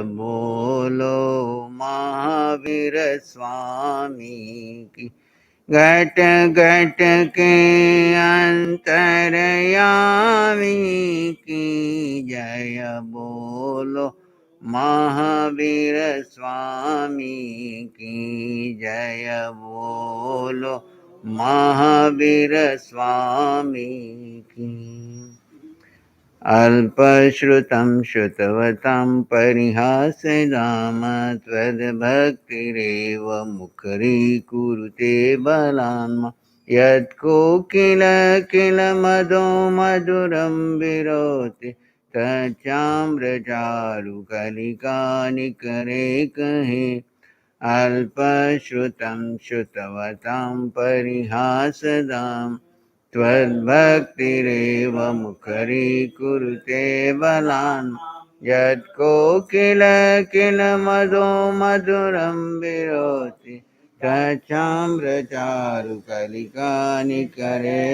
बोलो महावीर स्वामी की। घट घट के अंतर्यामी की जय। बोलो महावीर स्वामी की जय। बोलो महावीर स्वामी की। अल्पश्रुतं श्रुतवतां परिहासदाम त्वद्भक्तिरेव मुखरीकुरुते बलान्। यत्कोकिल किल मदो मधुरं विरोति तच्चाम्रचारुकलिकानिकरे कहे। अल्पश्रुतं श्रुतवतां परिहासदाम् त्वद्भक्तिरेव मुखरीकुरुते बलान्। यत्कोकिल किल मदो मधुरं विरोति तच्चाम्रचारुकलिकानिकरे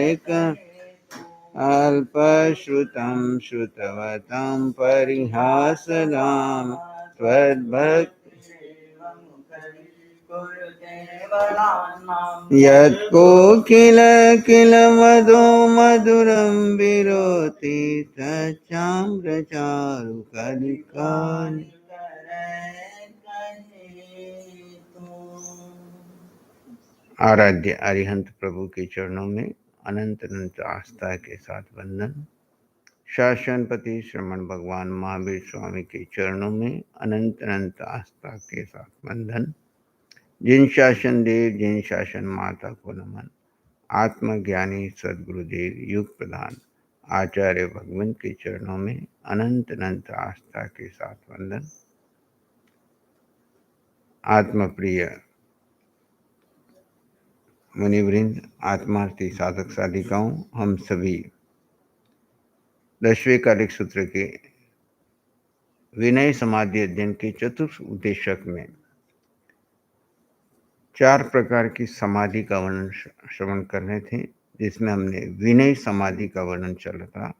अल्पश्रुतं श्रुतवतां परिहासदां त्वद्भक्ति यत्कोकिल किल मदो मधुरं विरोति तच्चाम्रचारुकलिकानि। आराध्य अरिहंत प्रभु के चरणों में अनंत अनंत आस्था के साथ वंदन। शासनपति श्रमण भगवान महावीर स्वामी के चरणों में अनंत अनंत आस्था के साथ वंदन। जिन शासन देव जिन शासन माता को नमन। आत्मज्ञानी सद्गुरुदेव युग प्रधान आचार्य भगवान के चरणों में अनंत अनंत आस्था के साथ वंदन। आत्मप्रिय मुनिवृंद, आत्मार्थी साधक साधिकाओं, हम सभी 10वें कालिक सूत्र के विनय समाधि अध्ययन के चतुर्थ उद्देशक में 4 प्रकार की समाधि का वर्णन श्रवण कर रहे थे, जिसमें हमने विनय समाधि का वर्णन चला था।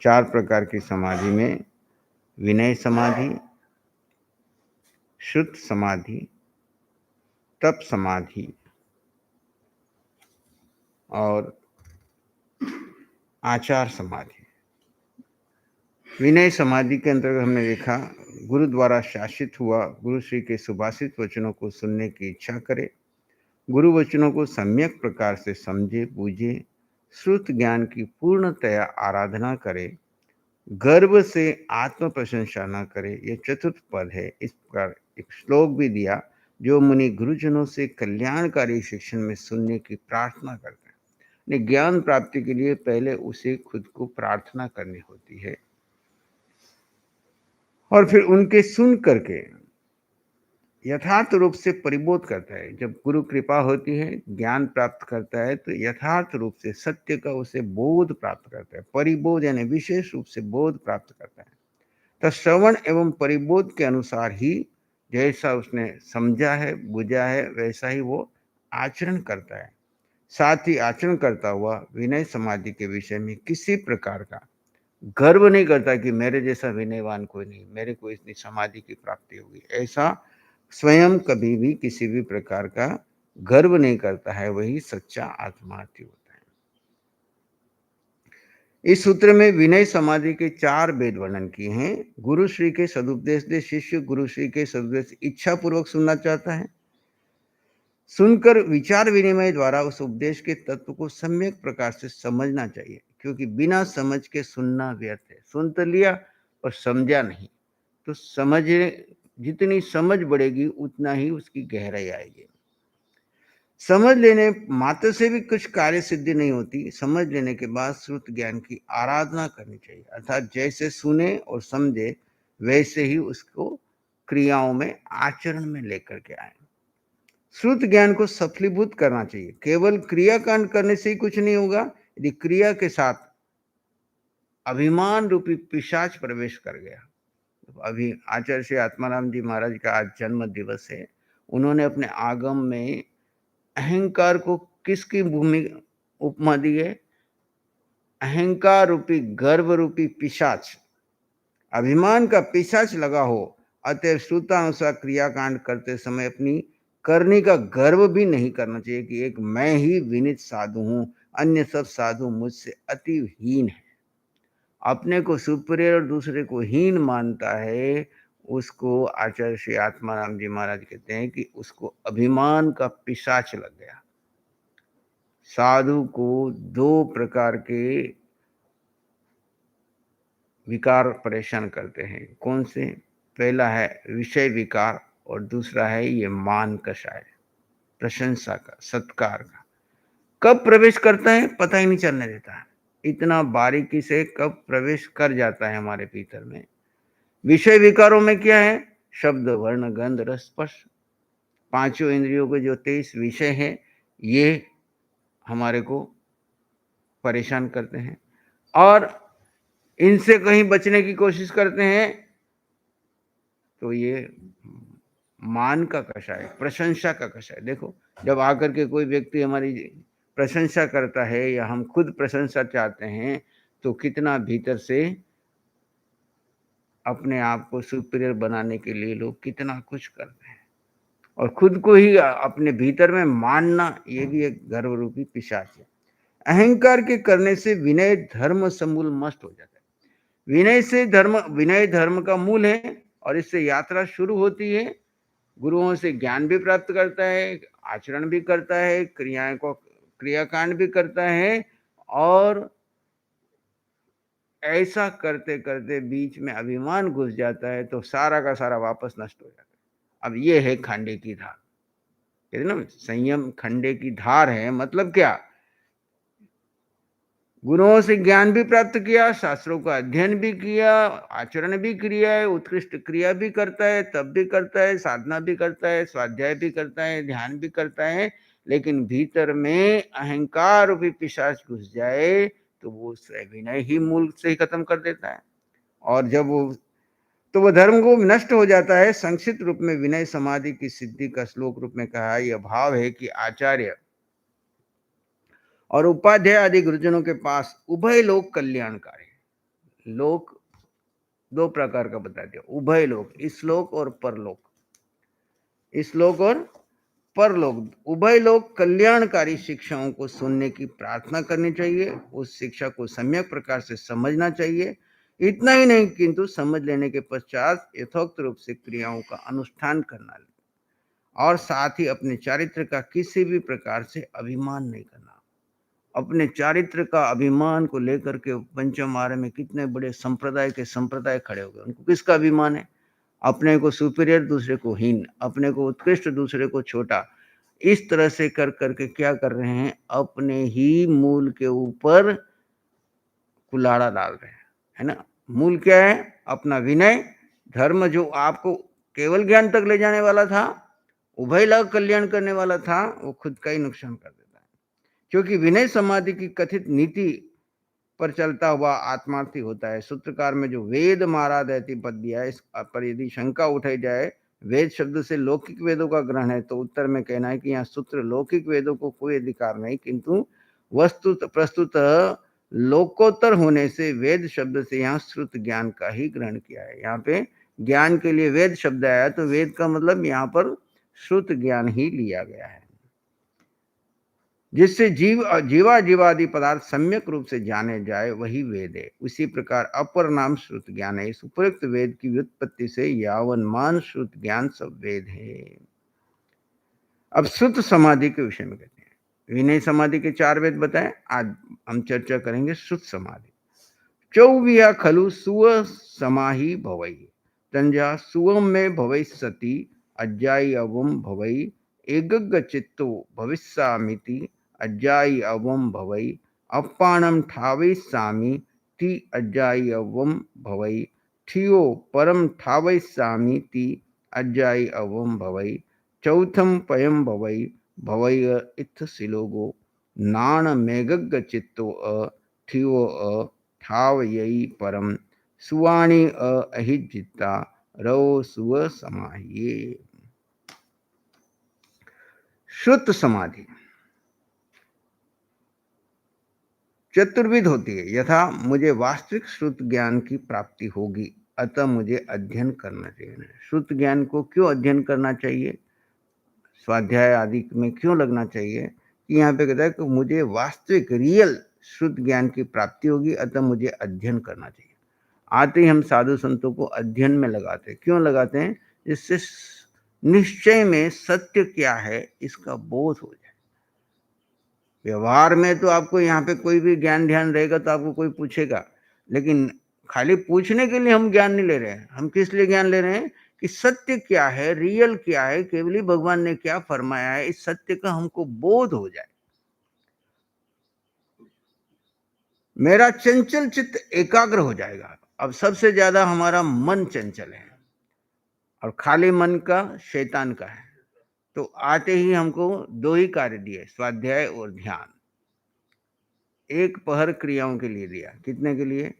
4 प्रकार की समाधि में विनय समाधि, शुद्ध समाधि, तप समाधि और आचार समाधि। विनय समाधि के अंतर्गत हमने देखा, गुरु द्वारा शासित हुआ गुरु श्री के सुभाषित वचनों को सुनने की इच्छा करे, गुरु वचनों को सम्यक प्रकार से समझे बूझे, श्रुत ज्ञान की पूर्णतया आराधना करे, गर्व से आत्म प्रशंसा न करे। यह चतुर्थ पद है। इस प्रकार एक श्लोक भी दिया, जो मुनि गुरुजनों से कल्याणकारी शिक्षण में सुनने की प्रार्थना करता है। ज्ञान प्राप्ति के लिए पहले उसे खुद को प्रार्थना करनी होती है और फिर उनके सुन करके यथार्थ रूप से परिबोध करता है। जब गुरु कृपा होती है, ज्ञान प्राप्त करता है, तो यथार्थ रूप से सत्य का उसे बोध प्राप्त करता है। परिबोध यानी विशेष रूप से बोध प्राप्त करता है। तो श्रवण एवं परिबोध के अनुसार ही जैसा उसने समझा है बुझा है, वैसा ही वो आचरण करता है। साथ ही आचरण करता हुआ विनय समाधि के विषय में किसी प्रकार का गर्व नहीं करता कि मेरे जैसा विनयवान कोई नहीं, मेरे को इतनी समाधि की प्राप्ति होगी, ऐसा स्वयं कभी भी किसी भी प्रकार का गर्व नहीं करता है। वही सच्चा आत्मार्थी होता है। इस सूत्र में विनय समाधि के 4 भेद वर्णन किए हैं। गुरु श्री के सदुपदेश दे शिष्य गुरु श्री के सदुपदेश इच्छा पूर्वक सुनना चाहता है, सुनकर विचार विनिमय द्वारा उस उपदेश के तत्व को सम्यक प्रकार से समझना चाहिए, क्योंकि बिना समझ के सुनना व्यर्थ है। सुन तो लिया और समझा नहीं, तो जितनी समझ बढ़ेगी उतना ही उसकी गहराई आएगी। समझ लेने मात्र से भी कुछ कार्य सिद्धि नहीं होती। समझ लेने के बाद श्रुत ज्ञान की आराधना करनी चाहिए, अर्थात जैसे सुने और समझे वैसे ही उसको क्रियाओं में आचरण में लेकर के आए। श्रुत ज्ञान को सफलीभूत करना चाहिए। केवल क्रियाकांड करने से ही कुछ नहीं होगा। यदि क्रिया के साथ अभिमान रूपी पिशाच प्रवेश कर गया। अभी आचार्य श्री आत्माराम जी महाराज का आज जन्म दिवस है। उन्होंने अपने आगम में अहंकार को किसकी भूमि उपमा दी है? अहंकार रूपी गर्व रूपी पिशाच, अभिमान का पिशाच लगा हो अतएव श्रुतानुसार क्रियाकांड करते समय अपनी करने का गर्व भी नहीं करना चाहिए कि एक मैं ही विनीत साधु हूँ, अन्य सब साधु मुझसे अति हीन है। अपने को सुपीरियर और दूसरे को हीन मानता है, उसको आचार्य श्री आत्माराम जी महाराज कहते हैं कि उसको अभिमान का पिशाच लग गया। साधु को दो प्रकार के विकार परेशान करते हैं। कौन से? पहला है विषय विकार और दूसरा है ये मान कषाय, प्रशंसा का, सत्कार का। कब प्रवेश करता है पता ही नहीं चलने देता है, इतना बारीकी से कब प्रवेश कर जाता है हमारे भीतर में। विषय विकारों में क्या है? शब्द, वर्ण, गंध, रस, स्पर्श, पांचों इंद्रियों के जो 23 विषय हैं, ये हमारे को परेशान करते हैं और इनसे कहीं बचने की कोशिश करते हैं तो ये मान का कषाय, प्रशंसा का कषाय। देखो, जब आकर के कोई व्यक्ति हमारी प्रशंसा करता है या हम खुद प्रशंसा चाहते हैं तो कितना भीतर से अपने आप को सुपीरियर बनाने के लिए लोग कितना कुछ करते हैं और खुद को ही अपने भीतर में मानना, ये भी एक गर्व रूपी पिशाच है। अहंकार के करने से विनय धर्म समूल नष्ट हो जाता है। विनय धर्म का मूल है और इससे यात्रा शुरू होती है। गुरुओं से ज्ञान भी प्राप्त करता है, आचरण भी करता है, क्रियाकांड भी करता है और ऐसा करते करते बीच में अभिमान घुस जाता है तो सारा का सारा वापस नष्ट हो जाता है। अब ये है खंडे की धार, कहते ना, संयम खंडे की धार है। मतलब क्या? गुरुओं से ज्ञान भी प्राप्त किया, शास्त्रों का अध्ययन भी किया, आचरण भी किया है, उत्कृष्ट क्रिया भी करता है, तप भी करता है, साधना भी करता है, स्वाध्याय भी करता है, ध्यान भी करता है, लेकिन भीतर में अहंकार रूपी पिशाच घुस जाए तो वो विनय ही मूल से ही खत्म कर देता है और जब वो धर्म को नष्ट हो जाता है। संक्षिप्त रूप में विनय समाधि की सिद्धि का श्लोक रूप में कहा, यह भाव है कि आचार्य और उपाध्याय आदि गुरुजनों के पास उभय लोक कल्याणकारी। लोक दो प्रकार का बता दिया, उभय लोक, इस्लोक और परलोक। इस्लोक और परलोक, उभय लोक कल्याणकारी शिक्षाओं को सुनने की प्रार्थना करनी चाहिए, उस शिक्षा को सम्यक प्रकार से समझना चाहिए। इतना ही नहीं किंतु समझ लेने के पश्चात यथोक्त रूप से क्रियाओं का अनुष्ठान करना और साथ ही अपने चारित्र का किसी भी प्रकार से अभिमान नहीं करना। अपने चारित्र का अभिमान को लेकर के पंचम आर्य में कितने बड़े संप्रदाय खड़े हो गए। उनको किसका अभिमान है? अपने को सुपीरियर, दूसरे को हीन, अपने को उत्कृष्ट, दूसरे को छोटा। इस तरह से कर करके क्या कर रहे हैं? अपने ही मूल के ऊपर कुल्हाड़ा डाल रहे हैं, है ना। मूल क्या है? अपना विनय धर्म, जो आपको केवल ज्ञान तक ले जाने वाला था, उभय लाभ कल्याण करने वाला था, वो खुद का ही नुकसान कर देता है। क्योंकि विनय समाधि की कथित नीति पर चलता हुआ आत्मार्थी होता है। सूत्रकार में जो वेद मारादयति पद दिया है, इस पर यदि शंका उठाई जाए वेद शब्द से लौकिक वेदों का ग्रहण है, तो उत्तर में कहना है कि यहाँ सूत्र लौकिक वेदों को कोई अधिकार नहीं, किंतु प्रस्तुत लोकोत्तर होने से वेद शब्द से यहाँ श्रुत ज्ञान का ही ग्रहण किया है। यहाँ पे ज्ञान के लिए वेद शब्द आया तो वेद का मतलब यहाँ पर श्रुत ज्ञान ही लिया गया है, जिससे जीवादि पदार्थ सम्यक रूप से जाने जाए, वही वेद है। उसी प्रकार अपर नाम श्रुत ज्ञान है। इस उपयुक्त वेद की व्युत्पत्ति से यावन मान श्रुत ज्ञान सब वेद है। अब श्रुत समाधि के विषय में कहते हैं। विनय समाधि के 4 वेद बताएं, आज हम चर्चा करेंगे श्रुत समाधि। चौविया खलु सुव समाहि भवई, तंजा सुवम में भवई सती, अज्जाई अवम भवई, एकग्ग चित्तो भविष्यामिति, अज्जाई अवम भवई, अप्पाणम ठावयिष्यामि ति, अज्जाई अवम भवई, ठियो परम ठावयिष्यामि ति, अज्जाई अवम भवई, चौथम पयम भवई, भवई इत्थ सिलोगो, नाण मेगग्ग चित्तो ठियो ठावयि परम, सुवाणी अहिजिता रव सुव समाहिये। श्रुत समाधि चतुर्विध होती है। यथा मुझे वास्तविक श्रुत ज्ञान की प्राप्ति होगी, अतः मुझे अध्ययन करना चाहिए। श्रुत ज्ञान को क्यों अध्ययन करना चाहिए, स्वाध्याय आदि में क्यों लगना चाहिए, कि यहाँ पे कहता है कि मुझे वास्तविक रियल शुद्ध ज्ञान की प्राप्ति होगी, अतः मुझे अध्ययन करना चाहिए। आते ही हम साधु संतों को अध्ययन में लगाते हैं। क्यों लगाते हैं? जिससे निश्चय में सत्य क्या है इसका बोध हो जाए। व्यवहार में तो आपको यहाँ पे कोई भी ज्ञान ध्यान रहेगा तो आपको कोई पूछेगा, लेकिन खाली पूछने के लिए हम ज्ञान नहीं ले रहे हैं। हम किस लिए ज्ञान ले रहे हैं? कि सत्य क्या है, रियल क्या है, केवली भगवान ने क्या फरमाया है, इस सत्य का हमको बोध हो जाए। मेरा चंचल चित्त एकाग्र हो जाएगा। अब सबसे ज्यादा हमारा मन चंचल है और खाली मन का शैतान का है। तो आते ही हमको दो ही कार्य दिए, स्वाध्याय और ध्यान। एक पहर क्रियाओं के लिए दिया। कितने के लिए?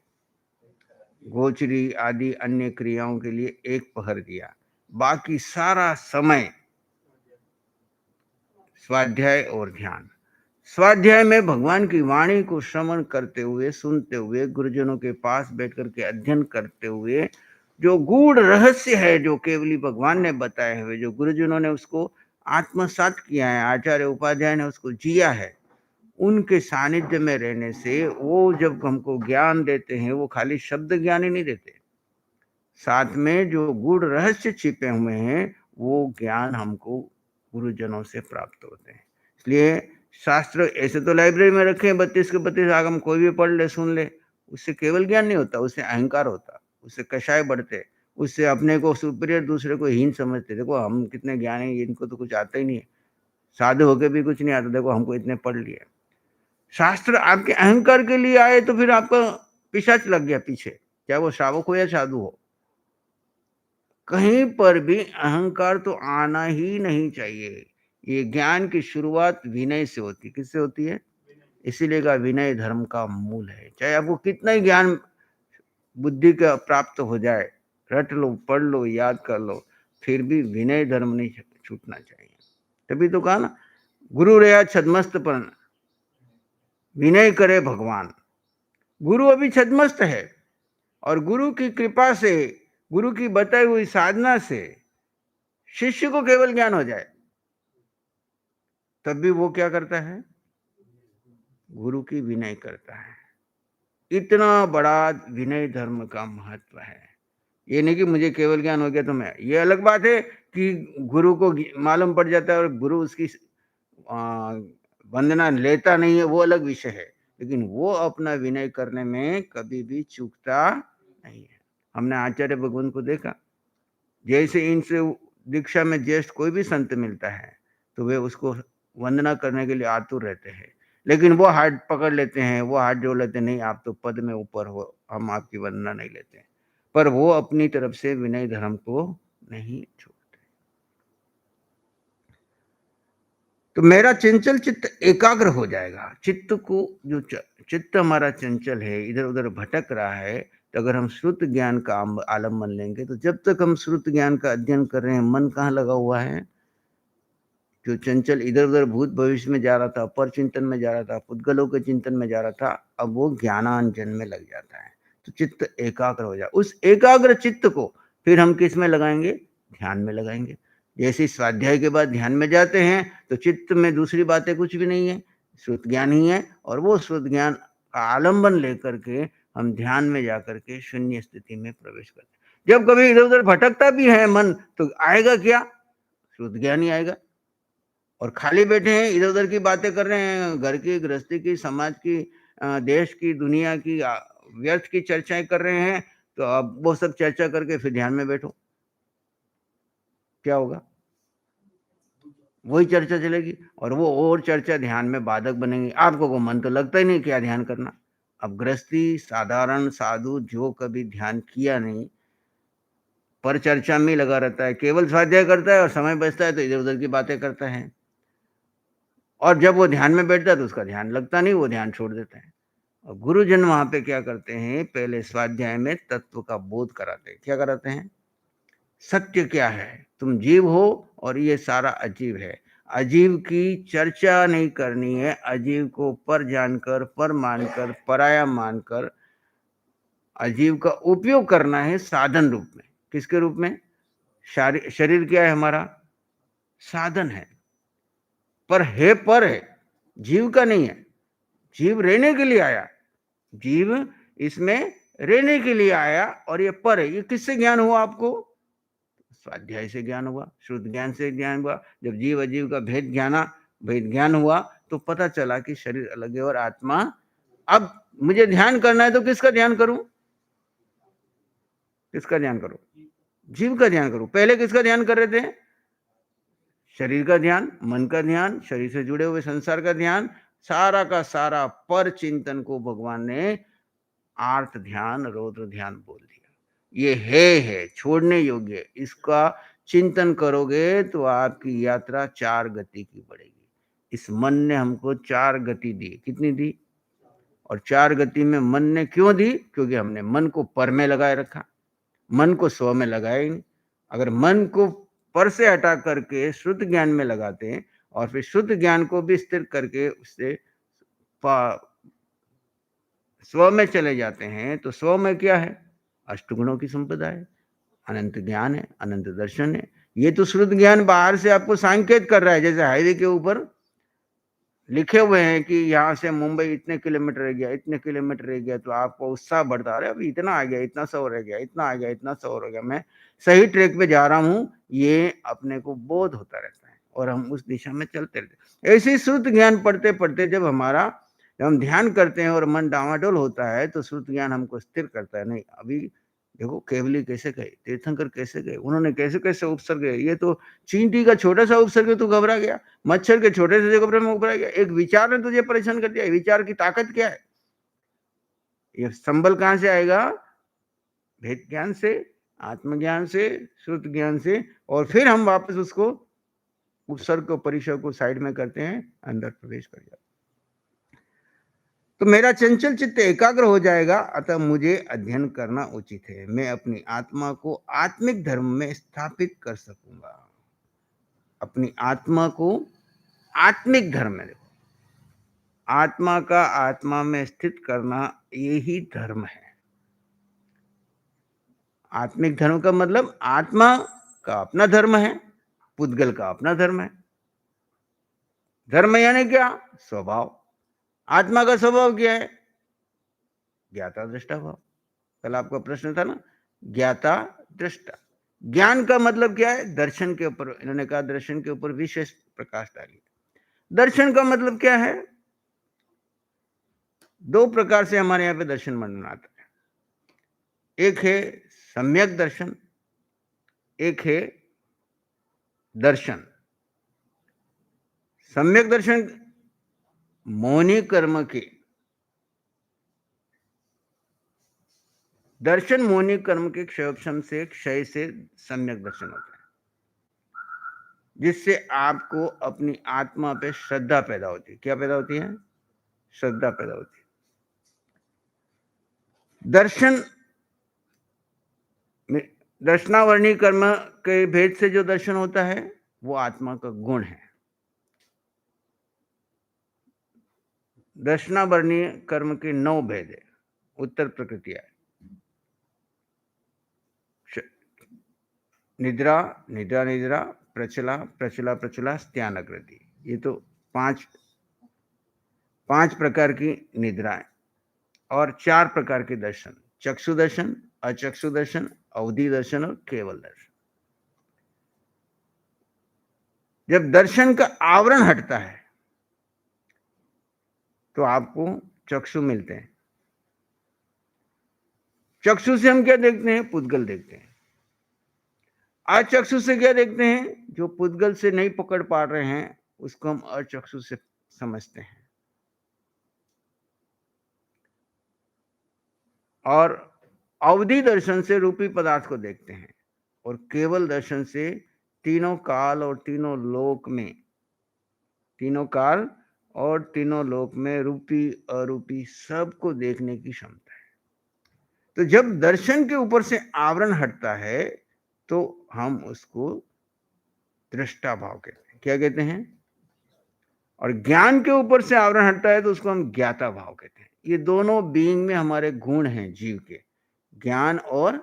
गोचरी आदि अन्य क्रियाओं के लिए एक पहर दिया। बाकी सारा समय स्वाध्याय और ध्यान। स्वाध्याय में भगवान की वाणी को श्रवण करते हुए, सुनते हुए, गुरुजनों के पास बैठ करके अध्ययन करते हुए, जो गूढ़ रहस्य है, जो केवली भगवान ने बताए हुए, जो गुरुजनों ने उसको आत्मसात किया है, आचार्य उपाध्याय ने उसको जिया है, उनके सानिध्य में रहने से वो जब हमको ज्ञान देते हैं, वो खाली शब्द ज्ञान ही नहीं देते, साथ में जो गूढ़ रहस्य छिपे हुए हैं वो ज्ञान हमको गुरुजनों से प्राप्त होते हैं। इसलिए शास्त्र ऐसे तो लाइब्रेरी में रखे हैं 32 के 32 आगम, कोई भी पढ़ ले सुन ले, उससे केवल ज्ञान नहीं होता, उससे अहंकार होता, उससे कषाय बढ़ते, उससे अपने को सुपीरियर दूसरे को हीन समझते। देखो हम कितने ज्ञानी हैं, इनको तो कुछ आता ही नहीं है, साधु होके भी कुछ नहीं आता, देखो हमको इतने पढ़ लिए। शास्त्र आपके अहंकार के लिए आए तो फिर आपका पिशाच लग गया पीछे, चाहे वो श्रावक हो या साधु हो। कहीं पर भी अहंकार तो आना ही नहीं चाहिए। ये ज्ञान की शुरुआत विनय से होती है। किससे होती है? इसीलिए का विनय धर्म का मूल है। चाहे आपको कितना ही ज्ञान बुद्धि का प्राप्त हो जाए, रट लो, पढ़ लो, याद कर लो, फिर भी विनय धर्म नहीं छूटना चाहिए। तभी तो कहा ना, गुरु रहा छदमस्त पर विनय करे भगवान। गुरु अभी छदमस्त है और गुरु की कृपा से, गुरु की बताई हुई साधना से शिष्य को केवल ज्ञान हो जाए, तब भी वो क्या करता है? गुरु की विनय करता है। इतना बड़ा विनय धर्म का महत्व है। ये नहीं कि मुझे केवल ज्ञान हो गया तो मैं, ये अलग बात है कि गुरु को मालूम पड़ जाता है और गुरु उसकी वंदना लेता नहीं है, वो अलग विषय है, लेकिन वो अपना विनय करने में कभी भी चूकता नहीं है। हमने आचार्य भगवान को देखा, जैसे इनसे दीक्षा में ज्येष्ठ कोई भी संत मिलता है तो वे उसको वंदना करने के लिए आतुर रहते हैं, लेकिन वो हाथ पकड़ लेते हैं, वो हाथ जोड़ लेते हैं, नहीं आप तो पद में ऊपर हो, हम आपकी वंदना नहीं लेते। पर वो अपनी तरफ से विनय धर्म को नहीं छोड़ते। तो मेरा चंचल चित्त एकाग्र हो जाएगा। चित्त को जो चित्त हमारा चंचल है, इधर उधर भटक रहा है, तो अगर हम श्रुत ज्ञान का आलम्बन लेंगे, तो जब तक हम श्रुत ज्ञान का अध्ययन कर रहे हैं, मन कहाँ लगा हुआ है? जो चंचल इधर उधर भूत भविष्य में जा रहा था, पर चिंतन में जा रहा था, पुद्गलों के चिंतन में जा रहा था, अब वो ज्ञानांजन में लग जाता है। तो चित्त एकाग्र हो जाए। उस एकाग्र चित्त को फिर हम किस में लगाएंगे? ध्यान में लगाएंगे। जैसे स्वाध्याय के बाद ध्यान में जाते हैं तो चित्त में दूसरी बातें कुछ भी नहीं है, श्रुत ज्ञान ही है, और वो श्रुत ज्ञान का आलंबन लेकर के हम ध्यान में जाकर के शून्य स्थिति में प्रवेश करते हैं। जब कभी इधर उधर भटकता भी है मन, तो आएगा क्या? श्रुत ज्ञान ही आएगा। और खाली बैठे हैं, इधर उधर की बातें कर रहे हैं, घर की, गृहस्थी की, समाज की, देश की, दुनिया की, व्यर्थ की चर्चाएं कर रहे हैं, तो अब वो सब चर्चा करके फिर ध्यान में बैठो, क्या होगा? वही चर्चा चलेगी और वो और चर्चा ध्यान में बाधक बनेंगी। आपको को मन तो लगता ही नहीं क्या ध्यान करना। अब गृहस्थी, साधारण साधु जो कभी ध्यान किया नहीं, पर चर्चा में लगा रहता है, केवल स्वाध्याय करता है और समय बचता है तो इधर उधर की बातें करता है, और जब वो ध्यान में बैठता है तो उसका ध्यान लगता नहीं, वो ध्यान छोड़ देता है। और गुरुजन वहां पे क्या करते हैं? पहले स्वाध्याय में तत्व का बोध कराते हैं। क्या कराते हैं? सत्य क्या है, तुम जीव हो और ये सारा अजीव है। अजीव की चर्चा नहीं करनी है, अजीव को पर जानकर, पर मानकर, पराया मानकर अजीव का उपयोग करना है साधन रूप में। किसके रूप में? शरीर क्या है हमारा? साधन है, पर है, जीव का नहीं है। जीव रहने के लिए आया, जीव इसमें रहने के लिए आया और ये पर है। ये किससे ज्ञान हुआ आपको? स्वाध्याय से ज्ञान हुआ, शुद्ध ज्ञान से ज्ञान हुआ। जब जीव अजीव का भेद ज्ञान हुआ तो पता चला कि शरीर अलग है और आत्मा। अब मुझे ध्यान करना है तो किसका ध्यान करूं? किसका ध्यान करूं? जीव का ध्यान करूं। पहले किसका ध्यान कर रहे थे? शरीर का ध्यान, मन का ध्यान, शरीर से जुड़े हुए संसार का ध्यान, सारा का सारा पर चिंतन को भगवान ने आर्त ध्यान, रौद्र ध्यान बोल दिया। ये है छोड़ने योग्य। इसका चिंतन करोगे तो आपकी यात्रा 4 गति की बढ़ेगी। इस मन ने हमको 4 गति दी। कितनी दी? और 4 गति में मन ने क्यों दी? क्योंकि हमने मन को पर में लगाए रखा, मन को स्व में लगाया ही नहीं। अगर मन को पर से हटा करके शुद्ध ज्ञान में लगाते हैं और फिर शुद्ध ज्ञान को भी स्थिर करके उससे स्व में चले जाते हैं तो स्व में क्या है? अष्टगुणों की संपदा है, अनंत ज्ञान है, अनंत दर्शन है। ये तो शुद्ध ज्ञान बाहर से आपको संकेत कर रहा है। जैसे हाईवे के ऊपर लिखे हुए हैं कि यहाँ से मुंबई इतने किलोमीटर रह गया, इतने किलोमीटर रह गया, तो आपको उत्साह बढ़ता रहा, अभी इतना आ गया, इतना 100 रह गया, इतना आ गया, इतना 100 रह गया, मैं सही ट्रैक पे जा रहा हूँ। ये अपने को बोध होता रहता है और हम उस दिशा में चलते रहते। ऐसे ही शुद्ध ज्ञान पढ़ते पढ़ते जब हम ध्यान करते हैं और मन डामाडोल होता है तो शुद्ध ज्ञान हमको स्थिर करता है। नहीं, अभी देखो केवली कैसे गए, तीर्थंकर कैसे गए, उन्होंने कैसे कैसे उपसर्ग गए। ये तो चींटी का छोटा सा उपसर्ग तो घबरा गया, मच्छर के छोटे से घबरा में घबरा गया, एक विचार ने तुझे परेशान कर दिया। विचार की ताकत क्या है? ये संबल कहां से आएगा? भेद ज्ञान से, आत्मज्ञान से, शुद्ध ज्ञान से। और फिर हम वापस उसको उपसर्ग को परिसर को साइड में करते हैं, अंदर प्रवेश कर जाते हैं। तो मेरा चंचल चित्त एकाग्र हो जाएगा, अतः मुझे अध्ययन करना उचित है। मैं अपनी आत्मा को आत्मिक धर्म में स्थापित कर सकूंगा। अपनी आत्मा को आत्मिक धर्म में, देखो, आत्मा का आत्मा में स्थित करना यही धर्म है। आत्मिक धर्म का मतलब आत्मा का अपना धर्म है, पुद्गल का अपना धर्म है। धर्म यानी क्या? स्वभाव। आत्मा का स्वभाव क्या है? ज्ञाता दृष्टा भाव। कल आपका प्रश्न था ना, ज्ञाता दृष्टा। ज्ञान का मतलब क्या है? दर्शन के ऊपर, इन्होंने कहा दर्शन के ऊपर विशेष प्रकाश डालिए। दर्शन का मतलब क्या है? 2 प्रकार से हमारे यहाँ पे दर्शन वर्णन आता है। एक है सम्यक दर्शन, एक है दर्शन। सम्यक दर्शन मौनी कर्म के दर्शन, मौनी कर्म के क्षय से सम्यक दर्शन होता है, जिससे आपको अपनी आत्मा पे श्रद्धा पैदा होती है। क्या पैदा होती है? श्रद्धा पैदा होती है। दर्शन दर्शनावर्णी कर्म के भेद से जो दर्शन होता है वो आत्मा का गुण है। दर्शनावर्णीय कर्म के 9 भेद है। उत्तर प्रकृतिया, निद्रा निद्रा निद्रा, प्रचला प्रचला प्रचला, स्त्यानकृति। ये तो 5 प्रकार की निद्राएं और 4 प्रकार के दर्शन: चक्षु दर्शन, अचक्षु दर्शन, अवधि दर्शन और केवल दर्शन। जब दर्शन का आवरण हटता है तो आपको चक्षु मिलते हैं। चक्षु से हम क्या देखते हैं? पुद्गल देखते हैं। अचक्षु से क्या देखते हैं? जो पुद्गल से नहीं पकड़ पा रहे हैं उसको हम अचक्षु से समझते हैं। और अवधि दर्शन से रूपी पदार्थ को देखते हैं और केवल दर्शन से तीनों काल और तीनों लोक में, तीनों काल और तीनों लोक में रूपी अरूपी सबको देखने की क्षमता है। तो जब दर्शन के ऊपर से आवरण हटता है तो हम उसको दृष्टा भाव कहते हैं। क्या कहते हैं? और ज्ञान के ऊपर से आवरण हटता है तो उसको हम ज्ञाता भाव कहते हैं। ये दोनों बीइंग में हमारे गुण हैं जीव के। ज्ञान और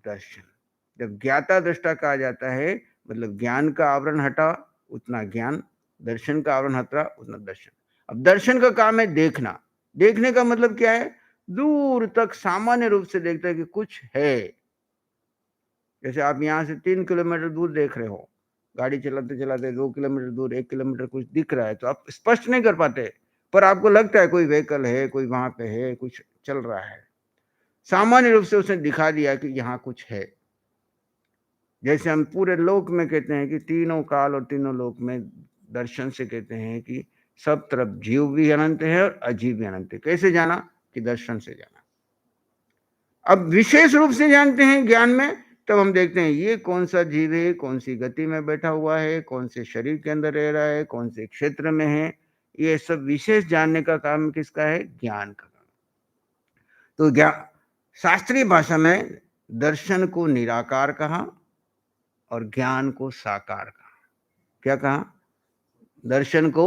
दर्शन। जब ज्ञाता दृष्टा कहा जाता है, मतलब ज्ञान का आवरण हटा उतना ज्ञान, दर्शन का आवरण हटा उतना दर्शन। अब दर्शन का काम है देखना। देखने का मतलब क्या है? दूर तक सामान्य रूप से देखता है कि कुछ है। जैसे आप यहाँ से 3 किलोमीटर दूर देख रहे हो, गाड़ी चलाते चलाते 2 किलोमीटर दूर, 1 किलोमीटर कुछ दिख रहा है, तो आप स्पष्ट नहीं कर पाते, पर आपको लगता है कोई व्हीकल है, कोई वहां पे है, कुछ चल रहा है। सामान्य रूप से उसने दिखा दिया कि यहाँ कुछ है। जैसे हम पूरे लोक में कहते हैं कि तीनों काल और तीनों लोक में दर्शन से कहते हैं कि सब तरफ जीव भी अनंत है और अजीव भी अनंत है। कैसे जाना? कि दर्शन से जाना। अब विशेष रूप से जानते हैं ज्ञान में, तब हम देखते हैं ये कौन सा जीव है, कौन सी गति में बैठा हुआ है, कौन से शरीर के अंदर रह रहा है, कौन से क्षेत्र में है। ये सब विशेष जानने का काम किसका है? ज्ञान का काम। तो ज्ञान, शास्त्रीय भाषा में दर्शन को निराकार कहा और ज्ञान को साकार कहा। क्या कहा? दर्शन को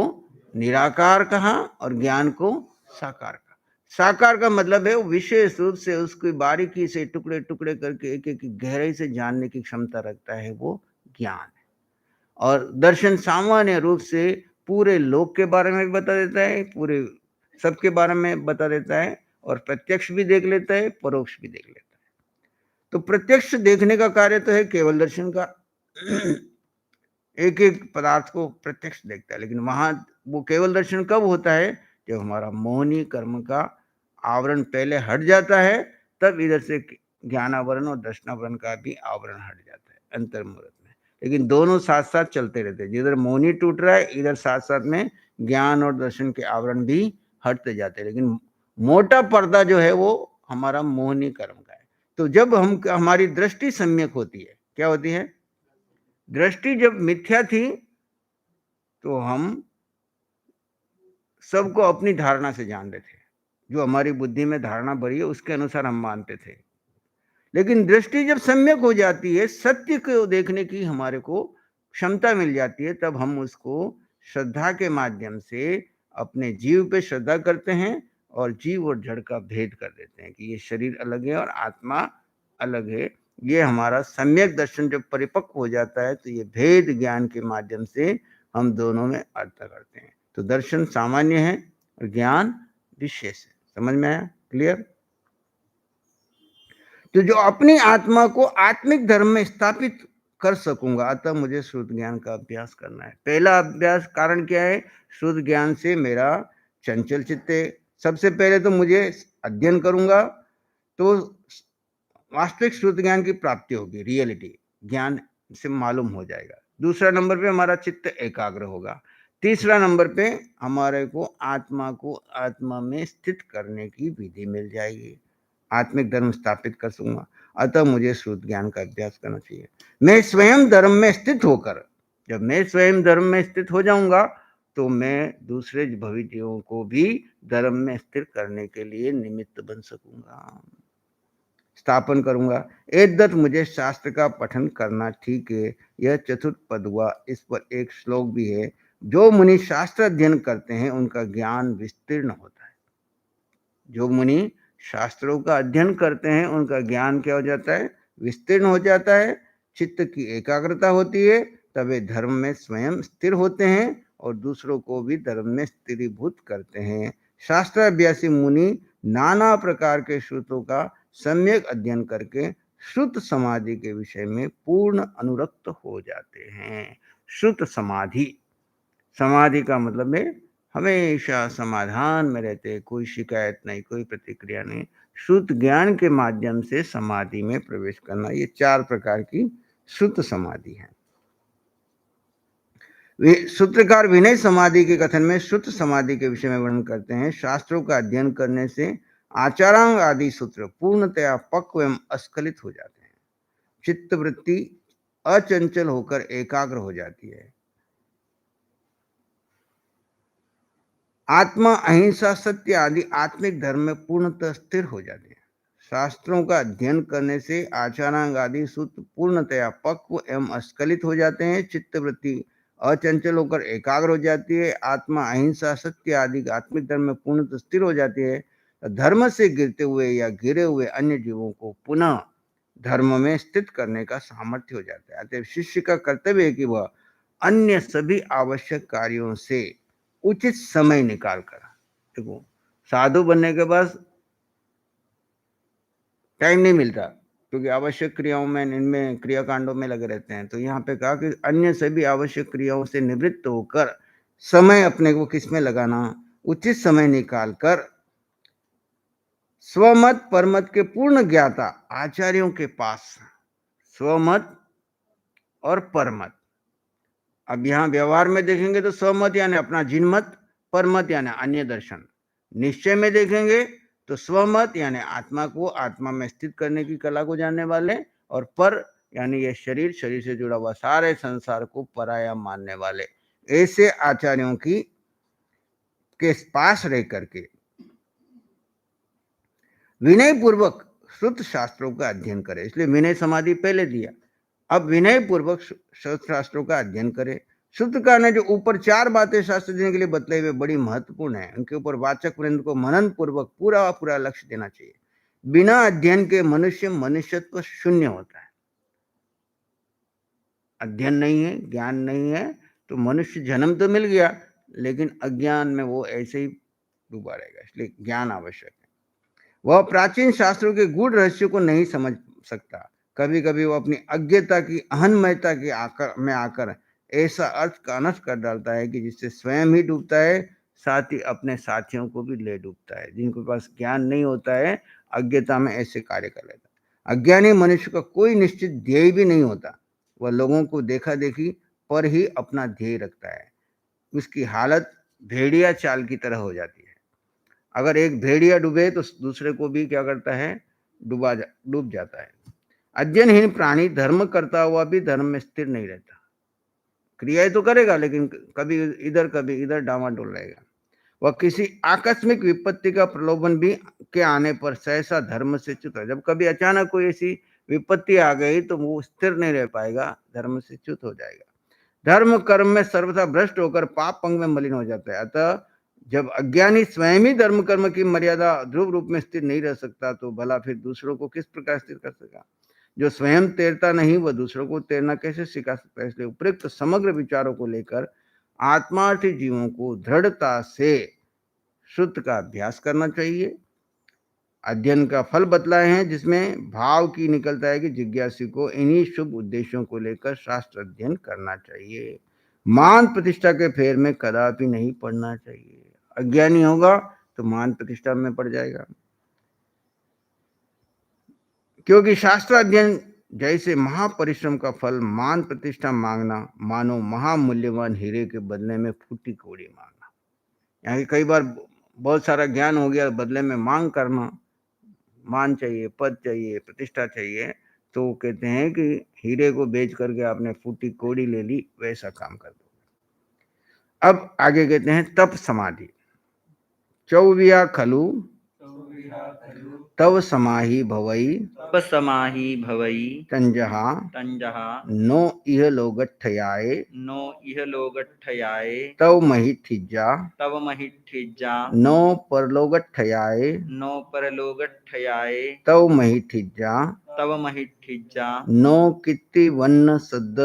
निराकार कहा और ज्ञान को साकार कहा। साकार का मतलब है विशेष रूप से उसकी बारीकी से टुकड़े टुकड़े करके एक एक गहराई से जानने की क्षमता रखता है, वो ज्ञान है। और दर्शन सामान्य रूप से पूरे लोक के बारे में भी बता देता है, पूरे सबके बारे में बता देता है, और प्रत्यक्ष भी देख लेता है, परोक्ष भी देख लेता है। तो प्रत्यक्ष देखने का कार्य तो है केवल दर्शन का। एक एक पदार्थ को प्रत्यक्ष देखता है, लेकिन वहां वो केवल दर्शन कब होता है? जब हमारा मोहनी कर्म का आवरण पहले हट जाता है, तब इधर से ज्ञानावरण और दर्शनावरण का भी आवरण हट जाता है अंतर्मुहूर्त में। लेकिन दोनों साथ साथ चलते रहते हैं। जिधर मोहनी टूट रहा है, इधर साथ साथ में ज्ञान और दर्शन के आवरण भी हटते जाते हैं। लेकिन मोटा पर्दा जो है वो हमारा मोहनी कर्म का है। तो जब हमारी दृष्टि सम्यक होती है, क्या होती है? दृष्टि जब मिथ्या थी तो हम सबको अपनी धारणा से जान रहे थे, जो हमारी बुद्धि में धारणा भरी है उसके अनुसार हम मानते थे। लेकिन दृष्टि जब सम्यक हो जाती है, सत्य को देखने की हमारे को क्षमता मिल जाती है, तब हम उसको श्रद्धा के माध्यम से अपने जीव पे श्रद्धा करते हैं और जीव और जड़ का भेद कर देते हैं कि ये शरीर अलग है और आत्मा अलग है। ये हमारा सम्यक दर्शन जब परिपक्व हो जाता है, तो ये भेद ज्ञान के माध्यम से हम दोनों में अर्थ करते हैं। तो दर्शन सामान्य है और ज्ञान विशेष है। समझ में आया? क्लियर? तो जो अपनी आत्मा को आत्मिक धर्म में स्थापित कर सकूंगा, अतः मुझे शुद्ध ज्ञान का अभ्यास करना है। पहला अभ्यास कारण क्या है? शुद्ध ज्ञान से मेरा चंचल चित्त है। सबसे पहले तो मुझे अध्ययन करूंगा तो वास्तविक शुद्ध ज्ञान की प्राप्ति होगी, रियलिटी ज्ञान से मालूम हो जाएगा। दूसरा नंबर पे हमारा चित्त एकाग्र होगा। तीसरा नंबर पे हमारे को आत्मा में स्थित करने की विधि मिल जाएगी। आत्मिक धर्म स्थापित कर सकूंगा। अतः मुझे शुद्ध ज्ञान का अभ्यास करना चाहिए। मैं स्वयं धर्म में स्थित होकर, जब मैं स्वयं धर्म में स्थित हो जाऊंगा, तो मैं दूसरे भविष्यों को भी धर्म में स्थिर करने के लिए निमित्त बन सकूंगा, स्थापन करूंगा। एतद् मुझे शास्त्र का पठन करना ठीक है। यह चतुर्थ पद हुआ। इस पर एक श्लोक भी है। जो मुनि शास्त्र अध्ययन करते हैं उनका ज्ञान विस्तीर्ण होता है। जो मुनि शास्त्रों का अध्ययन करते हैं उनका ज्ञान क्या हो जाता है? विस्तीर्ण हो जाता है। चित्त की एकाग्रता होती है, तब वे धर्म में स्वयं स्थिर होते हैं और दूसरों को भी धर्म में स्थिरीभूत करते हैं। शास्त्राभ्यासी मुनि नाना प्रकार के श्रुतों का सम्यक अध्ययन करके श्रुत समाधि के विषय में पूर्ण अनुरक्त हो जाते हैं। श्रुत समाधि, समाधि का मतलब है हमेशा समाधान में रहते, कोई शिकायत नहीं, कोई प्रतिक्रिया नहीं। शुद्ध ज्ञान के माध्यम से समाधि में प्रवेश करना, ये 4 प्रकार की शुद्ध समाधि है। सूत्रकार विनय समाधि के कथन में शुद्ध समाधि के विषय में वर्णन करते हैं। शास्त्रों का अध्ययन करने से आचारांग आदि सूत्र पूर्णतया पक्व एवं अस्खलित हो जाते हैं। चित्त वृत्ति अचंचल होकर एकाग्र हो जाती है। आत्मा, अहिंसा, सत्य आदि आत्मिक धर्म में पूर्णतः स्थिर हो जाते हैं। शास्त्रों का अध्ययन करने से आचारांग आदि सूत्र पूर्णतया पक्व एवं अस्खलित हो जाते हैं। चित्त वृत्ति अचंचल होकर एकाग्र हो जाती है। आत्मा, अहिंसा, सत्य आदि आत्मिक धर्म में पूर्णतः स्थिर हो जाती है। धर्म से गिरते हुए या गिरे हुए अन्य जीवों को पुनः धर्म में स्थित करने का सामर्थ्य हो जाता है। अतः शिष्य का कर्तव्य है कि वह अन्य सभी आवश्यक कार्यों से उचित समय निकाल कर, देखो साधु बनने के बाद टाइम नहीं मिलता क्योंकि आवश्यक क्रियाओं में, इनमें क्रियाकांडों में लगे रहते हैं। तो यहाँ पे कहा कि अन्य सभी आवश्यक क्रियाओं से निवृत्त होकर समय अपने को किसमें लगाना, उचित समय निकाल कर स्वमत परमत के पूर्ण ज्ञाता आचार्यों के पास, स्वमत और परमत। अब यहाँ व्यवहार में देखेंगे तो स्वमत यानी अपना जिनमत, परमत यानी अन्य दर्शन। निश्चय में देखेंगे तो स्वमत यानी आत्मा को आत्मा में स्थित करने की कला को जानने वाले, और पर यानी ये शरीर, शरीर से जुड़ा हुआ सारे संसार को पराया मानने वाले। ऐसे आचार्यों की के पास रह करके विनय पूर्वक श्रुत शास्त्रों का अध्ययन करे। इसलिए विनय समाधि पहले दिया, अब विनय पूर्वक श्रुत शास्त्रों का अध्ययन करे। शुद्ध का ने जो ऊपर 4 बातें शास्त्र देने के लिए बतलाई हुए बड़ी महत्वपूर्ण है, उनके ऊपर वाचक वृंद को मनन पूर्वक पूरा पूरा लक्ष्य देना चाहिए। बिना अध्ययन के मनुष्य मनुष्यत्व शून्य होता है। अध्ययन नहीं है, ज्ञान नहीं है, तो मनुष्य जन्म तो मिल गया लेकिन अज्ञान में वो ऐसे ही डूबा रहेगा। इसलिए ज्ञान आवश्यक है। वह प्राचीन शास्त्रों के गूढ़ रहस्य को नहीं समझ सकता। कभी कभी वो अपनी अज्ञता की अहन्मयता के में आकर ऐसा अर्थ का अनर्थ कर डालता है कि जिससे स्वयं ही डूबता है, साथ ही अपने साथियों को भी ले डूबता है। जिनके पास ज्ञान नहीं होता है, अज्ञता में ऐसे कार्य कर लेता है। अज्ञानी मनुष्य का कोई निश्चित ध्येय भी नहीं होता। वह लोगों को देखा देखी पर ही अपना ध्येय रखता है। उसकी हालत भेड़िया चाल की तरह हो जाती है। अगर एक भेड़िया डूबे तो दूसरे को भी क्या करता है, डूब जाता है। अध्ययनहीन प्राणी धर्म करता हुआ भी धर्म में स्थिर नहीं रहता। क्रियाएं तो करेगा लेकिन कभी इधर डामाडोल रहेगा। वह किसी आकस्मिक विपत्ति का प्रलोभन भी के आने पर सहसा धर्म से च्युत हो। जब कभी अचानक कोई ऐसी विपत्ति आ गई तो वो स्थिर नहीं रह पाएगा, धर्म से च्युत हो जाएगा। धर्म कर्म में सर्वथा भ्रष्ट होकर पाप पंग में मलिन हो जाता है। अतः जब अज्ञानी स्वयं ही धर्म कर्म की मर्यादा ध्रुव रूप में स्थिर नहीं रह सकता तो भला फिर दूसरों को किस प्रकार स्थिर कर सकेगा। जो स्वयं तैरता नहीं वह दूसरों को तैरना कैसे सिखा सकता है। इसलिए उपयुक्त समग्र विचारों को लेकर आत्मार्थी जीवों को दृढ़ता से शुद्ध का अभ्यास करना चाहिए। अध्ययन का फल बतलाए हैं जिसमें भाव की निकलता है कि जिज्ञासु को इन्हीं शुभ उद्देश्यों को लेकर शास्त्र अध्ययन करना चाहिए। मान प्रतिष्ठा के फेर में कदापि नहीं पड़ना चाहिए। अज्ञानी होगा तो मान प्रतिष्ठा में पड़ जाएगा, क्योंकि शास्त्र अध्ययन जैसे महापरिश्रम का फल मान प्रतिष्ठा मांगना मानो महामूल्यवान हीरे के बदले में फूटी कौड़ी मांगना। यहाँ कई बार बहुत सारा ज्ञान हो गया, बदले में मांग करना, मान चाहिए, पद चाहिए, प्रतिष्ठा चाहिए, तो कहते हैं कि हीरे को बेच करके आपने फूटी कौड़ी ले ली, वैसा काम कर दो। अब आगे कहते हैं तप समाधि। चौविया खलु तव समाहि भवई तपसमाहि भवई तंजहा तंजहा नो इह लोगठयाए नो इह लोगठयाए तव महिठिज्जा तव महिठिज्जा नो परलोगठयाए नो परलोगठयाए तव महिठिज्जा तव महिठिज्जा नो कित्ति वन्न सद्द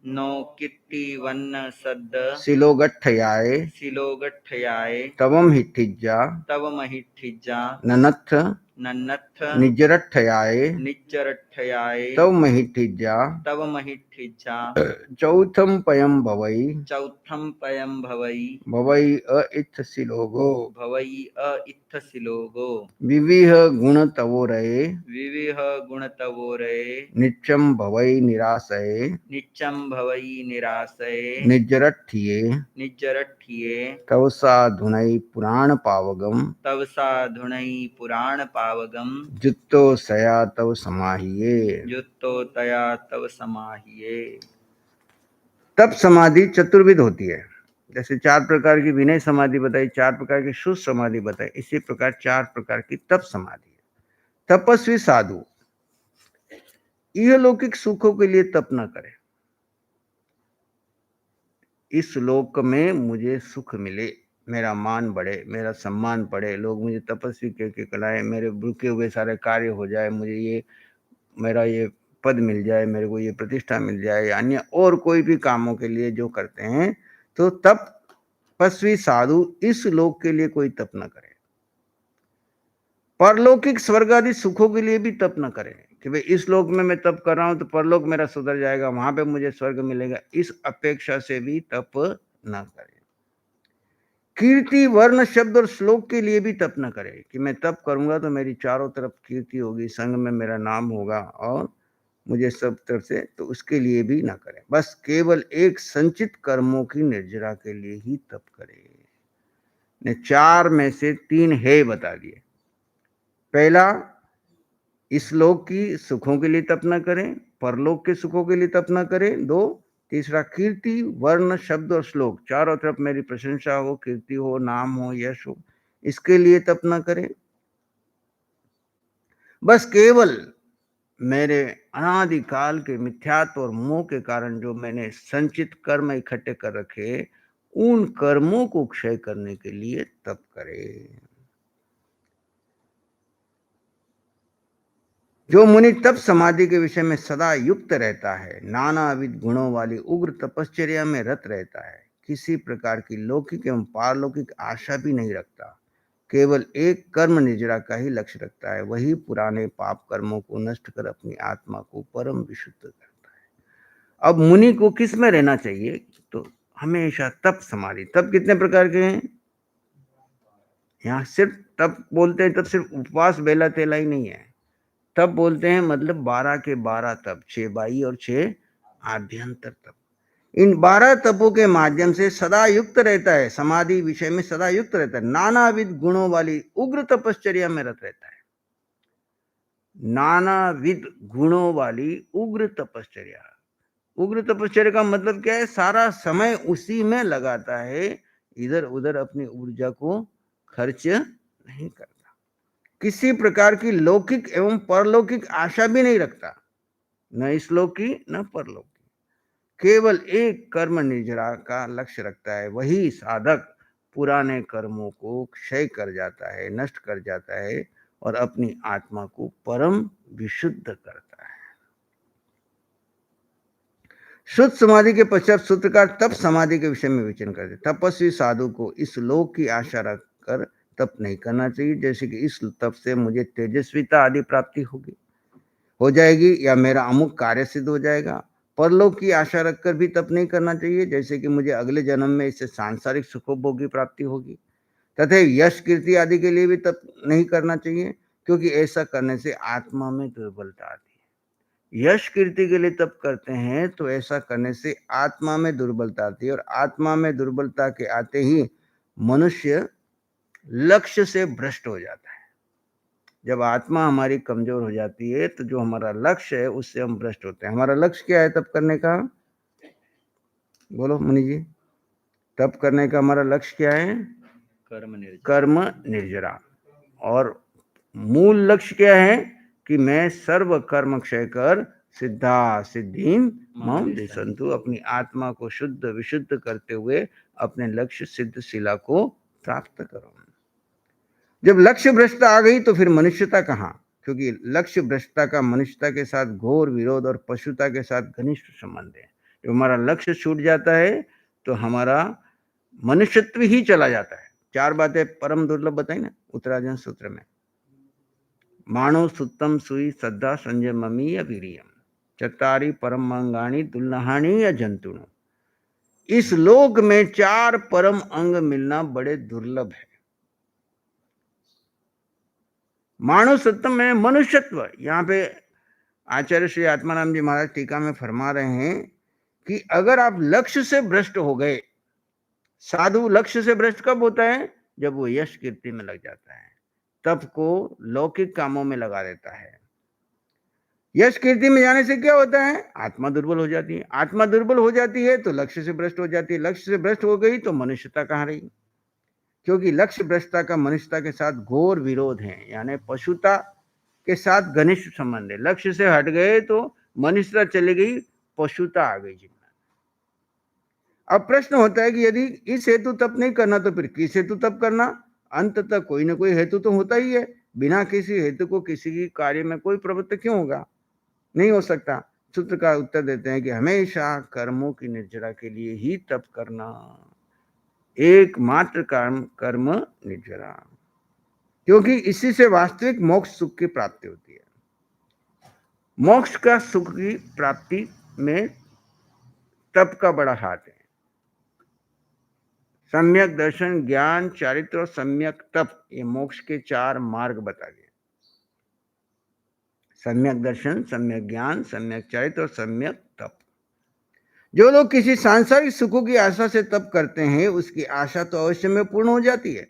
नो कित्ति वन्न सद्द शिलोगठयाए शिलोगठयाए तवम हिठिज्जा तव महिठिज्जा ननथ नन्नथ निजरठयाए निज्जरठयाए तव महिठिज्जा तव महिठिज्जा चौथम पयम भवई चौथम पयम भवई भवई इत्थ शिलोगो भवई इत्थ शिलोगो विविह गुण तवो रहे विविह गुणतवोरे नित्यम भवई निराशये नित्यम भवई निराशये निजरठिये निज्जरठिये तव साधुनई पुराण पावगम तव साधुनई पुराण पावगम जुत्तो सया तव समाहिये जुत्तो तया तव समाहिये। तप समाधि चतुर्विध होती है। जैसे 4 प्रकार की विनय समाधि बताई, 4 प्रकार की शुद्ध समाधि बताई, इसी प्रकार 4 प्रकार की तप समाधि है। तपस्वी साधु यह लौकिक सुखों के लिए तप न करे, इस लोक में मुझे सुख मिले, मेरा मान बढ़े, मेरा सम्मान बढ़े, लोग मुझे तपस्वी कह के कहलाएं, मेरे रुके हुए सारे कार्य हो जाए, मुझे ये मेरा ये पद मिल जाए, मेरे को ये प्रतिष्ठा मिल जाए, या अन्य और कोई भी कामों के लिए जो करते हैं, तो तपस्वी साधु इस लोक के लिए कोई तप न करे, परलौकिक स्वर्ग आदि सुखों के लिए भी तप न करे कि भाई इस लोक में मैं तप कर रहा हूं तो परलोक मेरा सुधर जाएगा, वहां पे मुझे स्वर्ग मिलेगा, इस अपेक्षा से भी तप न करे। कीर्ति वर्ण शब्द और श्लोक के लिए भी तप न करे कि मैं तप करूंगा तो मेरी चारों तरफ कीर्ति होगी, संघ में मेरा नाम होगा और मुझे सब तरफ से, तो उसके लिए भी ना करें। बस केवल एक संचित कर्मों की निर्जरा के लिए ही तप करे। ने 4 में से 3 है बता दिए। पहला, इस लोक की सुखों के लिए तप न करें, परलोक के सुखों के लिए तप न करें। 2, तीसरा कीर्ति वर्ण शब्द और श्लोक, चारों तरफ मेरी प्रशंसा हो, कीर्ति हो, नाम हो, यश हो, इसके लिए तप न करें। बस केवल मेरे अनादिकाल के मिथ्यात्व और मोह के कारण जो मैंने संचित कर्म इकट्ठे कर रखे, उन कर्मों को क्षय करने के लिए तप करे। जो मुनि तप समाधि के विषय में सदा युक्त रहता है, नानाविध गुणों वाली उग्र तपश्चर्या में रत रहता है, किसी प्रकार की लौकिक एवं पारलौकिक आशा भी नहीं रखता, केवल एक कर्म निजरा का ही लक्ष्य रखता है, वही पुराने पाप कर्मों को नष्ट कर अपनी आत्मा को परम विशुद्ध करता है। अब मुनि को किस में रहना चाहिए? तो हमेशा तप समाधि। तप कितने प्रकार के हैं? यहाँ सिर्फ तप बोलते हैं, तब सिर्फ उपवास बेला तेला ही नहीं है। तप बोलते हैं मतलब 12 के 12 तप, 6 बाई और 6 आभ्यंतर तप। इन 12 तपों के माध्यम से सदा युक्त रहता है, समाधि विषय में सदा युक्त रहता है, नानाविध गुणों वाली उग्र तपश्चर्या में रत रहता है। नानाविध गुणों वाली उग्र तपश्चर्या। उग्र तपश्चर्या का मतलब क्या है? सारा समय उसी में लगाता है, इधर उधर अपनी ऊर्जा को खर्च नहीं करता, किसी प्रकार की लौकिक एवं परलौकिक आशा भी नहीं रखता, न इस लोक की न परलोक की, केवल एक कर्म निजरा का लक्ष्य रखता है, वही साधक पुराने कर्मों को क्षय कर जाता है, नष्ट कर जाता है और अपनी आत्मा को परम विशुद्ध करता है। शुद्ध समाधि के पश्चात सूत्रकार तप समाधि के विषय में विचरण करते। तपस्वी साधु को इस लोक की आशा रखकर तप नहीं करना चाहिए, जैसे कि इस तप से मुझे तेजस्विता आदि प्राप्ति होगी, हो जाएगी, या मेरा अमुक कार्य सिद्ध हो जाएगा। परलोक की आशा रखकर भी तप नहीं करना चाहिए, जैसे कि मुझे अगले जन्म में इससे सांसारिक सुखोभोग की प्राप्ति होगी। तथा यश कीर्ति आदि के लिए भी तप नहीं करना चाहिए, क्योंकि ऐसा करने से आत्मा में दुर्बलता आती है। यश कीर्ति के लिए तप करते हैं तो ऐसा करने से आत्मा में दुर्बलता आती है, और आत्मा में दुर्बलता के आते ही मनुष्य लक्ष्य से भ्रष्ट हो जाता है। जब आत्मा हमारी कमजोर हो जाती है तो जो हमारा लक्ष्य है उससे हम भ्रष्ट होते हैं। हमारा लक्ष्य क्या है तप करने का? बोलो मुनि जी, तप करने का हमारा लक्ष्य क्या है? कर्म निर्जरा। और मूल लक्ष्य क्या है? कि मैं सर्व कर्म क्षय कर सिद्धा सिद्धि मम दिशंतु, अपनी आत्मा को शुद्ध विशुद्ध करते हुए अपने लक्ष्य सिद्ध शिला को प्राप्त करो। जब लक्ष्य भ्रष्टता आ गई तो फिर मनुष्यता कहाँ? क्योंकि लक्ष्य भ्रष्टता का मनुष्यता के साथ घोर विरोध और पशुता के साथ घनिष्ठ संबंध है। जब हमारा लक्ष्य छूट जाता है तो हमारा मनुष्यत्व ही चला जाता है। 4 बातें परम दुर्लभ बताई ना उत्तरार्जुन सूत्र में। मानो सुत्तम सुई श्रद्धा संयममी या वीरियम, चत्तारी परम मंगाणी दुल्लहानी या जंतुनो। इस लोक में 4 परम अंग मिलना बड़े दुर्लभ है। मानव सत्तम में मनुष्यत्व। यहाँ पे आचार्य श्री आत्माराम जी महाराज टीका में फरमा रहे हैं कि अगर आप लक्ष्य से भ्रष्ट हो गए, साधु लक्ष्य से भ्रष्ट कब होता है? जब वो यश कीर्ति में लग जाता है, तप को लौकिक कामों में लगा देता है। यश कीर्ति में जाने से क्या होता है? आत्मा दुर्बल हो जाती है। आत्मा दुर्बल हो जाती है तो लक्ष्य से भ्रष्ट हो जाती है। लक्ष्य से भ्रष्ट हो गई तो मनुष्यता कहाँ रही? क्योंकि लक्ष्य भ्रष्टता का मनुष्यता के साथ घोर विरोध है, यानी पशुता के साथ घनिष्ठ संबंध है। लक्ष्य से हट गए तो मनुष्यता चली गई, पशुता आ गई जिनमें। अब प्रश्न होता है कि यदि इस हेतु तप नहीं करना तो फिर किस हेतु तप करना? अंततः कोई ना कोई हेतु तो होता ही है। बिना किसी हेतु को किसी की कार्य में कोई प्रवृत्ति क्यों होगा? नहीं हो सकता। सूत्र का उत्तर देते हैं कि हमेशा कर्मों की निर्जरा के लिए ही तप करना, एकमात्र कर्म निर्जरा, क्योंकि इसी से वास्तविक मोक्ष सुख की प्राप्ति होती है। मोक्ष का सुख की प्राप्ति में तप का बड़ा हाथ है। सम्यक दर्शन, ज्ञान, चारित्र और सम्यक तप, ये मोक्ष के 4 मार्ग बता दिए। सम्यक दर्शन, सम्यक ज्ञान, सम्यक चारित्र और सम्यक तप। जो लोग किसी सांसारिक सुखों की आशा से तप करते हैं, उसकी आशा तो अवश्य में पूर्ण हो जाती है।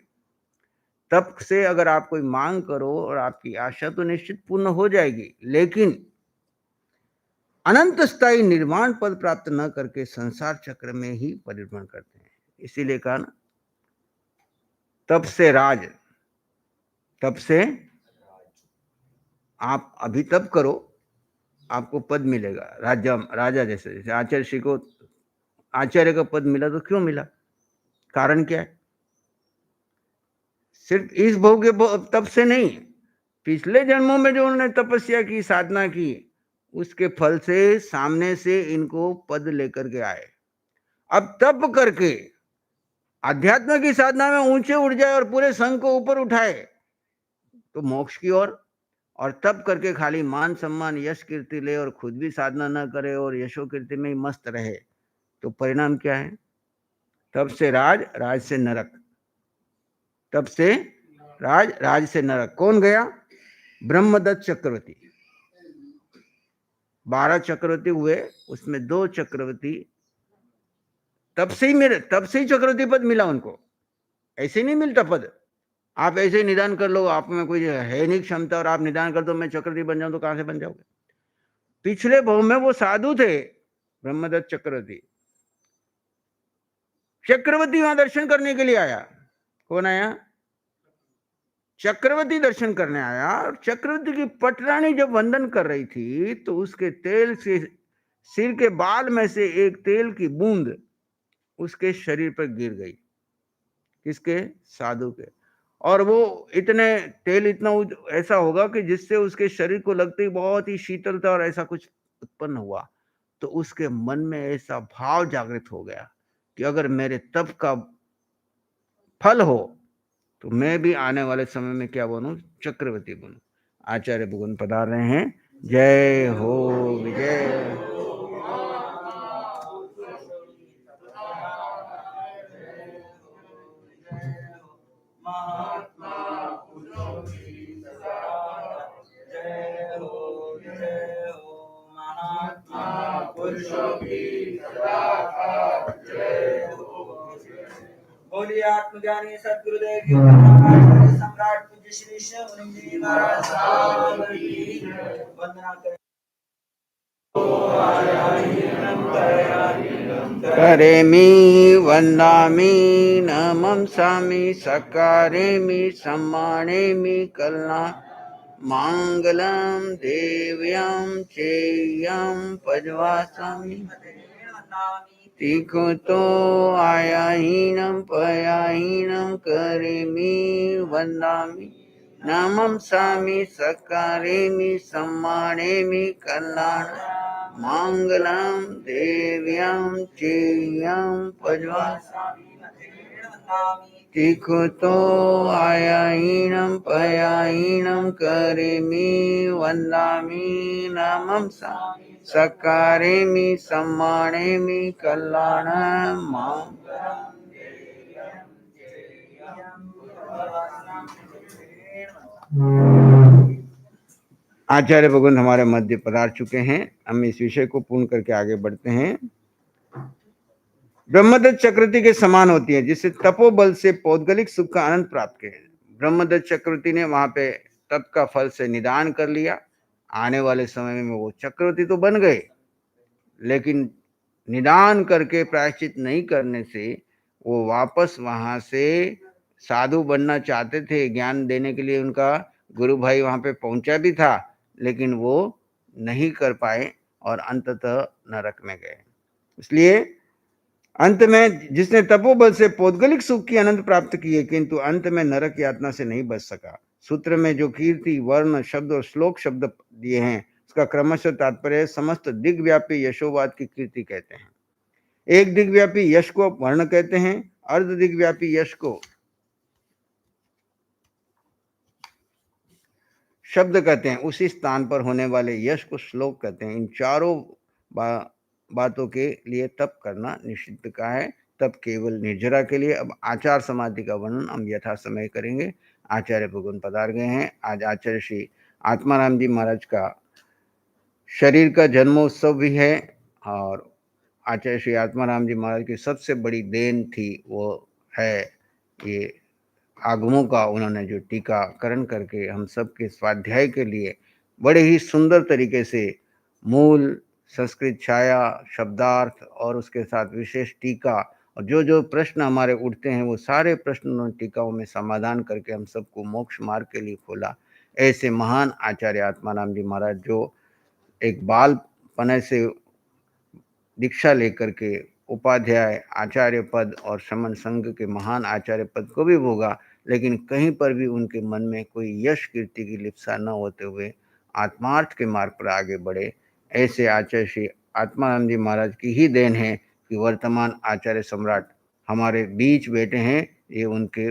तप से अगर आप कोई मांग करो और आपकी आशा तो निश्चित पूर्ण हो जाएगी, लेकिन अनंत स्थायी निर्वाण पद प्राप्त न करके संसार चक्र में ही परिभ्रमण करते हैं। इसीलिए कहा ना, तप से राज, तप से आप अभी तप करो, आपको पद मिलेगा, राजा जैसे। जैसे आचार्य श्री को आचार्य का पद मिला तो क्यों मिला? कारण क्या है? सिर्फ इस भोग के तप से नहीं, पिछले जन्मों में जो उन्होंने तपस्या की, साधना की, उसके फल से सामने से इनको पद लेकर के आए। अब तप करके अध्यात्म की साधना में ऊंचे उठ जाए और पूरे संघ को ऊपर उठाए तो मोक्ष की ओर, और तप करके खाली मान सम्मान यश कीर्ति ले और खुद भी साधना न करे और यशो कीर्ति में ही मस्त रहे, तो परिणाम क्या है? तप से राज, राज से नरक। तप से राज, राज से नरक। कौन गया? ब्रह्मदत्त चक्रवर्ती। 12 चक्रवर्ती हुए, उसमें 2 चक्रवर्ती तब से ही चक्रवर्ती पद मिला उनको। ऐसे नहीं मिलता पद। आप ऐसे ही निदान कर लो, आप में कोई है नहीं क्षमता और आप निदान कर दो मैं चक्रवर्ती बन जाऊं, तो कहां से बन जाओगे? पिछले भाव में वो साधु थे, ब्रह्मदत्त चक्रवर्ती। चक्रवर्ती वहां दर्शन करने के लिए आया। कौन आया? चक्रवर्ती दर्शन करने आया। और चक्रवर्ती की पटरानी जब वंदन कर रही थी तो उसके तेल से, सिर के बाल में से एक तेल की बूंद उसके शरीर पर गिर गई। किसके? साधु के। और वो इतने तेल इतना ऐसा होगा कि जिससे उसके शरीर को लगते ही बहुत ही शीतलता और ऐसा कुछ उत्पन्न हुआ। तो उसके मन में ऐसा भाव जागृत हो गया कि अगर मेरे तप का फल हो तो मैं भी आने वाले समय में क्या बनूं? चक्रवर्ती बनूं। आचार्य भगवान पधार रहे हैं। जय हो विजय। बोलिए आत्मज्ञानी सद्गुरुदेव की वंदना, सम्राट पूज्य श्री मुनि जी महाराज साहब की वंदना करें। करेमि वन्दामि नमंसामि सकारेमि सम्मानेमि कल्ला मांगलम देव्यां चेयं पजवासामि तीखो तो आयाहीनम पयाहीनम करेमि वन्दामि नमंसामि सकारेमि सम्मानेमि कल्याण मांगलम देव्यां चेयं पजवासामि तीखो तो आयाहीनम पयाहीनम करेमि वन्दामि नमंसामि सकारेमि सम्मानेमि कल्याणं मां। आचार्य भगवान हमारे मध्य पधार चुके हैं। हम इस विषय को पूर्ण करके आगे बढ़ते हैं। ब्रह्मदत्त चक्रवर्ती के समान होती है, जिससे तपोबल से पौद्गलिक सुख का आनंद प्राप्त किया। ब्रह्मदत्त चक्रवर्ती ने वहां पे तप का फल से निदान कर लिया। आने वाले समय में वो चक्रवर्ती तो बन गए, लेकिन निदान करके प्रायश्चित नहीं करने से वो वापस वहां से साधु बनना चाहते थे। ज्ञान देने के लिए उनका गुरु भाई वहां पे पहुंचा भी था, लेकिन वो नहीं कर पाए और अंततः नरक में गए। इसलिए अंत में जिसने तपोबल से पौद्गलिक सुख की अनंत प्राप्त किए, किंतु अंत में नरक यातना से नहीं बच सका। सूत्र में जो कीर्ति, वर्ण, शब्द और श्लोक शब्द दिए हैं, उसका क्रमशः तात्पर्य समस्त दिग्व्यापी यशोवाद की कीर्ति कहते हैं। एक दिग्व्यापी यश को वर्ण कहते हैं, अर्ध दिग्व्यापी यश को शब्द कहते हैं, उसी स्थान पर होने वाले यश को श्लोक कहते हैं। इन चारों बातों के लिए तप करना निषिद्ध का है। तप केवल निर्जरा के लिए। अब आचार समाधि का वर्णन हम यथा समय करेंगे। आचार्य भगवान पधार गए हैं। आज आचार्य श्री आत्माराम जी महाराज का शरीर का जन्मोत्सव भी है, और आचार्य श्री आत्माराम जी महाराज की सबसे बड़ी देन थी वो है ये आगमों का उन्होंने जो टीकाकरण करके हम सबके स्वाध्याय के लिए बड़े ही सुंदर तरीके से मूल, संस्कृत छाया, शब्दार्थ और उसके साथ विशेष टीका, और जो जो प्रश्न हमारे उठते हैं वो सारे प्रश्न उन्होंने टीकाओं में समाधान करके हम सबको मोक्ष मार्ग के लिए खोला। ऐसे महान आचार्य आत्माराम जी महाराज जो एक बालपने से दीक्षा लेकर के उपाध्याय, आचार्य पद और शमन संघ के महान आचार्य पद को भी भोगा, लेकिन कहीं पर भी उनके मन में कोई यश कीर्ति की लिप्सा न होते हुए आत्मार्थ के मार्ग पर आगे बढ़े। ऐसे आचार्य श्री आत्मानंद जी महाराज की ही देन है कि वर्तमान आचार्य सम्राट हमारे बीच बैठे हैं। ये उनके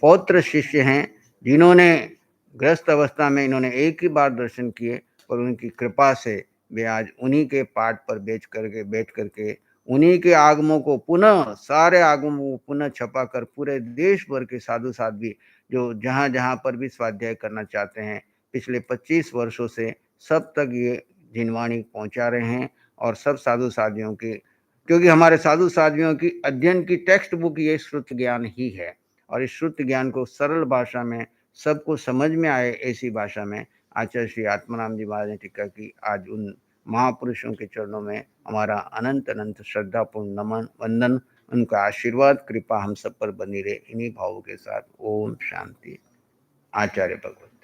पौत्र शिष्य हैं, जिन्होंने ग्रस्त अवस्था में इन्होंने एक ही बार दर्शन किए, पर उनकी कृपा से वे आज उन्हीं के पाठ पर बैठ करके उन्हीं के आगमों को पुनः, सारे आगमों को पुनः छपा कर पूरे देश भर के साधु साध्वी जो जहाँ जहाँ पर भी स्वाध्याय करना चाहते हैं, पिछले 25 वर्षों से सब तक ये जिनवाणी पहुंचा रहे हैं। और सब साधु साधियों की, क्योंकि हमारे साधु साधियों की अध्ययन की टेक्स्ट बुक ये श्रुत ज्ञान ही है, और इस श्रुत ज्ञान को सरल भाषा में सबको समझ में आए ऐसी भाषा में आचार्य श्री आत्माराम जी महाराज ने टीका की। आज उन महापुरुषों के चरणों में हमारा अनंत अनंत श्रद्धापूर्ण नमन वंदन, उनका आशीर्वाद कृपा हम सब पर बनी रहे। इन्हीं भावों के साथ ओम शांति। आचार्य भगवत।